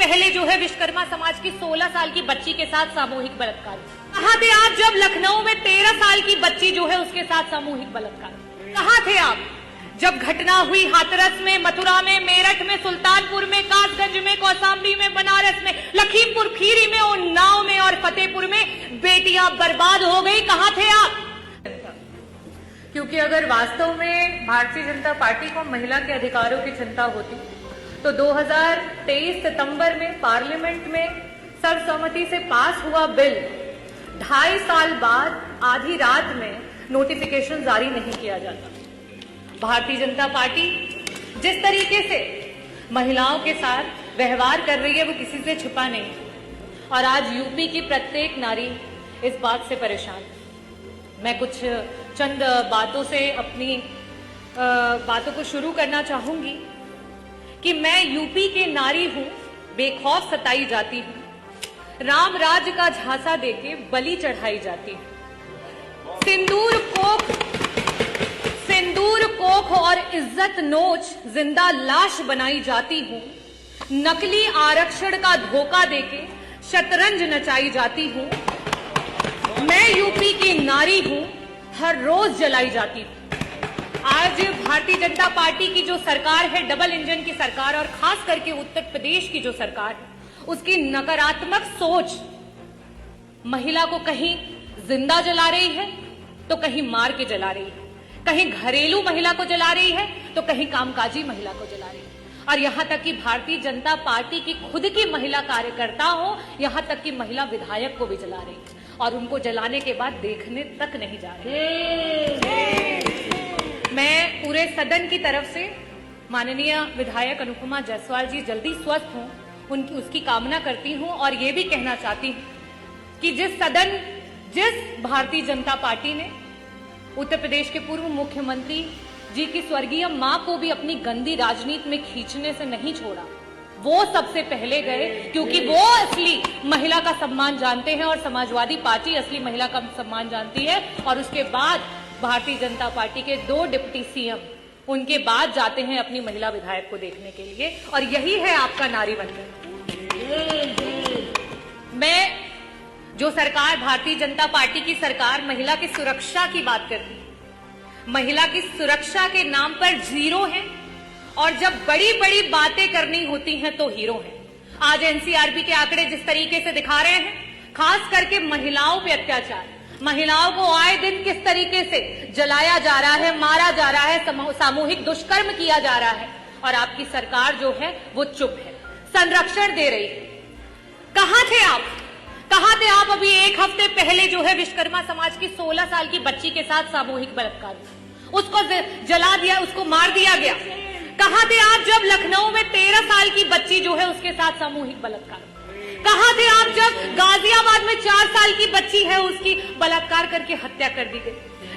पहले जो है विश्वकर्मा समाज की 16 साल की बच्ची के साथ सामूहिक बलात्कार। कहाँ थे आप जब लखनऊ में 13 साल की बच्ची जो है उसके साथ सामूहिक बलात्कार? कहाँ थे आप जब घटना हुई हाथरस में, मथुरा में, मेरठ में, सुल्तानपुर में, कासगंज में, कौशाम्बी में, बनारस में, लखीमपुर खीरी में, उन्नाव में और फतेहपुर में बेटियां बर्बाद हो गई? कहाँ थे आप? क्योंकि अगर वास्तव में भारतीय जनता पार्टी को महिला के अधिकारों की चिंता होती तो 2023 सितंबर में पार्लियामेंट में सर्वसम्मति से पास हुआ बिल 2.5 साल बाद आधी रात में नोटिफिकेशन जारी नहीं किया जाता। भारतीय जनता पार्टी जिस तरीके से महिलाओं के साथ व्यवहार कर रही है वो किसी से छुपा नहीं है और आज यूपी की प्रत्येक नारी इस बात से परेशान है। मैं कुछ चंद बातों से अपनी बातों को शुरू करना चाहूंगी कि मैं यूपी की नारी हूं, बेखौफ सताई जाती हूं, राम राज्य का झांसा देके बलि चढ़ाई जाती हूं, सिंदूर कोख और इज्जत नोच जिंदा लाश बनाई जाती हूं, नकली आरक्षण का धोखा देके शतरंज नचाई जाती हूं, मैं यूपी की नारी हूं, हर रोज जलाई जाती हूं। आज भारतीय जनता पार्टी की जो सरकार है, डबल इंजन की सरकार, और खास करके उत्तर प्रदेश की जो सरकार है, उसकी नकारात्मक सोच महिला को कहीं जिंदा जला रही है तो कहीं मार के जला रही है, कहीं घरेलू महिला को जला रही है तो कहीं कामकाजी महिला को जला रही है। और यहां तक कि भारतीय जनता पार्टी की खुद की महिला कार्यकर्ता हो, यहां तक कि महिला विधायक को भी जला रही है और उनको जलाने के बाद देखने तक नहीं जा रही। मैं पूरे सदन की तरफ से माननीय विधायक अनुपमा जायसवाल जी जल्दी स्वस्थ हों उसकी कामना करती हूं और ये भी कहना चाहती हूं कि जिस भारतीय जनता पार्टी ने उत्तर प्रदेश के पूर्व मुख्यमंत्री जी की स्वर्गीय मां को भी अपनी गंदी राजनीति में खींचने से नहीं छोड़ा, वो सबसे पहले गए, क्योंकि वो असली महिला का सम्मान जानते हैं और समाजवादी पार्टी असली महिला का सम्मान जानती है। और उसके बाद भारतीय जनता पार्टी के 2 डिप्टी सीएम उनके बाद जाते हैं अपनी महिला विधायक को देखने के लिए, और यही है आपका नारी वंदन। मैं जो सरकार, भारतीय जनता पार्टी की सरकार महिला की सुरक्षा की बात करती है, महिला की सुरक्षा के नाम पर जीरो है और जब बड़ी बड़ी बातें करनी होती हैं तो हीरो हैं। आज एनसीआरबी के आंकड़े जिस तरीके से दिखा रहे हैं, खास करके महिलाओं पे अत्याचार, महिलाओं को आए दिन किस तरीके से जलाया जा रहा है, मारा जा रहा है, सामूहिक दुष्कर्म किया जा रहा है, और आपकी सरकार जो है वो चुप है, संरक्षण दे रही है। कहां थे आप? कहां थे आप अभी 1 हफ्ते पहले जो है विश्वकर्मा समाज की 16 साल की बच्ची के साथ सामूहिक बलात्कार, उसको जला दिया, उसको मार दिया गया। कहां थे आप जब लखनऊ में 13 साल की बच्ची जो है उसके साथ सामूहिक बलात्कार? कहां थे आप जब गाजियाबाद में 4 साल की बच्ची है उसकी बलात्कार करके हत्या कर दी गई?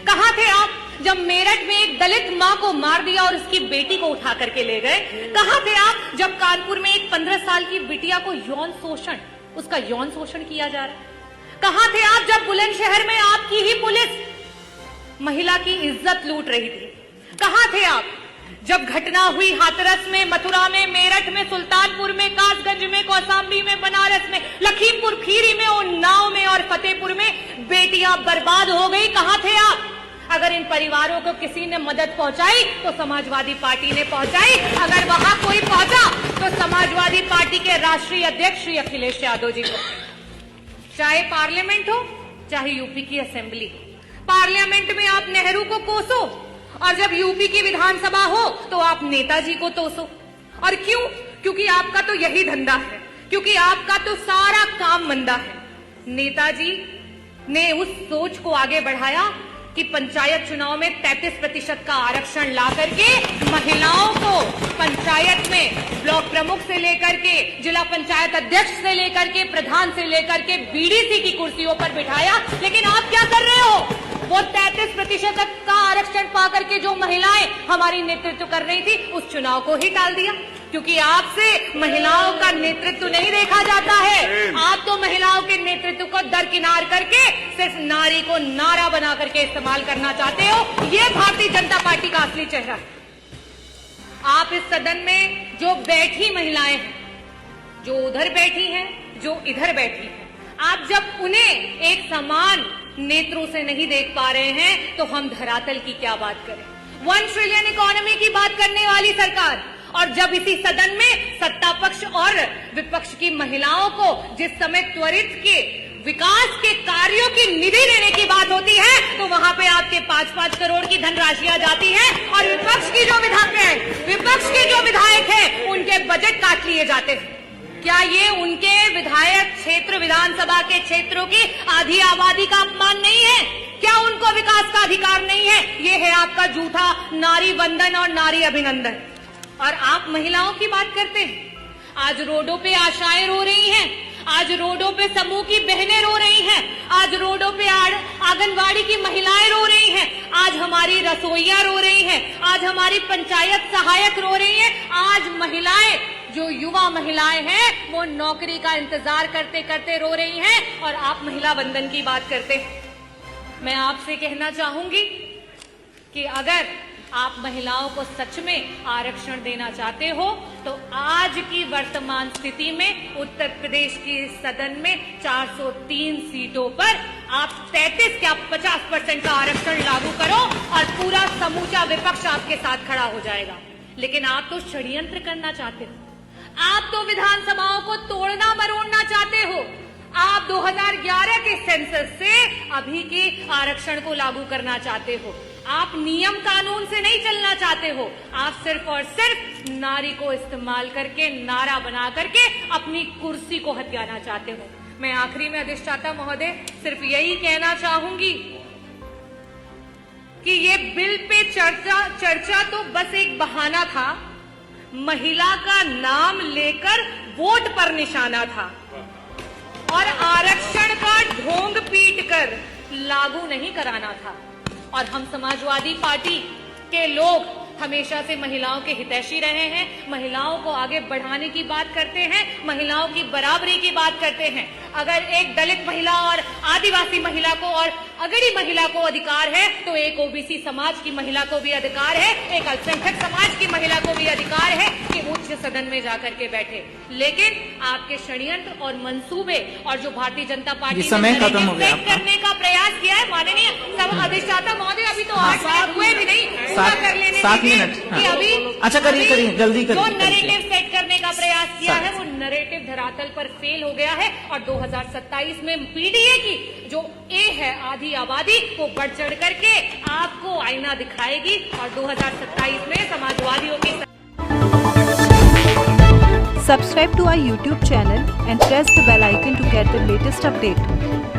कहां थे आप जब मेरठ में एक दलित मां को मार दिया और उसकी बेटी को उठा करके ले गए? कहां थे आप जब कानपुर में एक 15 साल की बिटिया को उसका यौन शोषण किया जा रहा है? कहां थे आप जब बुलंदशहर में आपकी ही पुलिस महिला की इज्जत लूट रही थी? कहां थे आप जब घटना हुई हाथरस में, मथुरा में, मेरठ में, सुल्तानपुर में, कासगंज में, कौशाम्बी में, बनारस में, लखीमपुर खीरी में, उन्नाव में और फतेहपुर में बेटियां बर्बाद हो गई? कहां थे आप? अगर इन परिवारों को किसी ने मदद पहुंचाई तो समाजवादी पार्टी ने पहुंचाई, अगर वहां कोई पहुंचा तो समाजवादी पार्टी के राष्ट्रीय अध्यक्ष श्री अखिलेश यादव जी को। चाहे पार्लियामेंट हो चाहे यूपी की असेंबली, पार्लियामेंट में आप नेहरू को कोसो और जब यूपी की विधानसभा हो तो आप नेताजी को तोसो। और क्यों? क्योंकि आपका तो यही धंधा है, क्योंकि आपका तो सारा काम मंदा है। नेताजी ने उस सोच को आगे बढ़ाया कि पंचायत चुनाव में 33% का आरक्षण ला करके महिलाओं को पंचायत में ब्लॉक प्रमुख से लेकर के जिला पंचायत अध्यक्ष से लेकर के प्रधान से लेकर के बीडीसी की कुर्सियों पर बिठाया। लेकिन आप क्या कर रहे हो? वो 33% का आरक्षण पा करके जो महिलाएं हमारी नेतृत्व कर रही थी उस चुनाव को ही टाल दिया, क्योंकि आपसे महिलाओं का नेतृत्व नहीं देखा जाता है। आप तो महिलाओं के नेतृत्व को दरकिनार करके सिर्फ नारी को नारा बना करके इस्तेमाल करना चाहते हो। ये भारतीय जनता पार्टी का असली चेहरा है। आप इस सदन में जो बैठी महिलाएं हैं जो उधर बैठी हैं, जो इधर बैठी हैं। आप जब उन्हें एक समान नेत्रों से नहीं देख पा रहे हैं तो हम धरातल की क्या बात करें। 1 ट्रिलियन इकोनॉमी की बात करने वाली सरकार, और जब इसी सदन में सत्ता पक्ष और विपक्ष की महिलाओं को जिस समय त्वरित के विकास के कार्यों की निधि देने की बात होती है तो वहां पे आपके 5-5 करोड़ की धनराशियां जाती हैं और विपक्ष के जो विधायक हैं उनके बजट काट लिए जाते हैं। क्या ये उनके विधायक क्षेत्र विधानसभा के क्षेत्रों की आधी आबादी का अपमान नहीं है? क्या उनको विकास का अधिकार नहीं है? ये है आपका झूठा नारी वंदन और नारी अभिनंदन। और आप महिलाओं की बात करते हैं। आज रोडों पे आशाएं रो रही हैं, आज रोडों पे समूह की बहनें रो रही हैं, आज रोडों पे आंगनबाड़ी की महिलाएं रो रही हैं, आज हमारी रसोइयां रो रही हैं, आज हमारी पंचायत सहायक रो रही हैं, आज महिलाएं, जो युवा महिलाएं हैं, वो नौकरी का इंतजार करते करते रो रही हैं और आप महिला वंदन की बात करते हैं। मैं आपसे कहना चाहूंगी कि अगर आप महिलाओं को सच में आरक्षण देना चाहते हो तो आज की वर्तमान स्थिति में उत्तर प्रदेश के सदन में 403 सीटों पर आप 33 या 50% का आरक्षण लागू करो और पूरा समूचा विपक्ष आपके साथ खड़ा हो जाएगा। लेकिन आप तो षड्यंत्र करना चाहते हो, आप तो विधानसभाओं को तोड़ना मरोड़ना चाहते हो। आप 2011 के सेंसस से अभी के आरक्षण को लागू करना चाहते हो। आप नियम कानून से नहीं चलना चाहते हो, आप सिर्फ और सिर्फ नारी को इस्तेमाल करके, नारा बना करके अपनी कुर्सी को हथियाना चाहते हो। मैं आखिरी में अधिष्ठाता महोदय सिर्फ यही कहना चाहूंगी कि ये बिल पे चर्चा तो बस एक बहाना था, महिला का नाम लेकर वोट पर निशाना था और आरक्षण का ढोंग पीटकर लागू नहीं कराना था। और हम समाजवादी पार्टी के लोग हमेशा से महिलाओं के हितैषी रहे हैं, महिलाओं को आगे बढ़ाने की बात करते हैं, महिलाओं की बराबरी की बात करते हैं। अगर एक दलित महिला और आदिवासी महिला को और अगड़ी महिला को अधिकार है तो एक ओबीसी समाज की महिला को भी अधिकार है, एक अल्पसंख्यक समाज की महिला को भी अधिकार है कि उच्च सदन में जाकर के बैठे। लेकिन आपके षड्यंत्र और मंसूबे और जो भारतीय जनता पार्टी ने करने का प्रयास किया है, माननीय अधिष्ठाता महोदय, अभी तो 8 मिनट हुए भी नहीं, पूरा कर लेने 7 मिनट कि अभी अच्छा करिए जल्दी करिए। जो नरेटिव सेट करने का प्रयास किया है वो नरेटिव धरातल पर फेल हो गया है और 2027 में पीडीए की जो ए है आधी आबादी वो बढ़ चढ़ करके आपको आईना दिखाएगी और 2027 में समाजवादियों की। Subscribe to our YouTube channel and press the bell icon to get the latest update.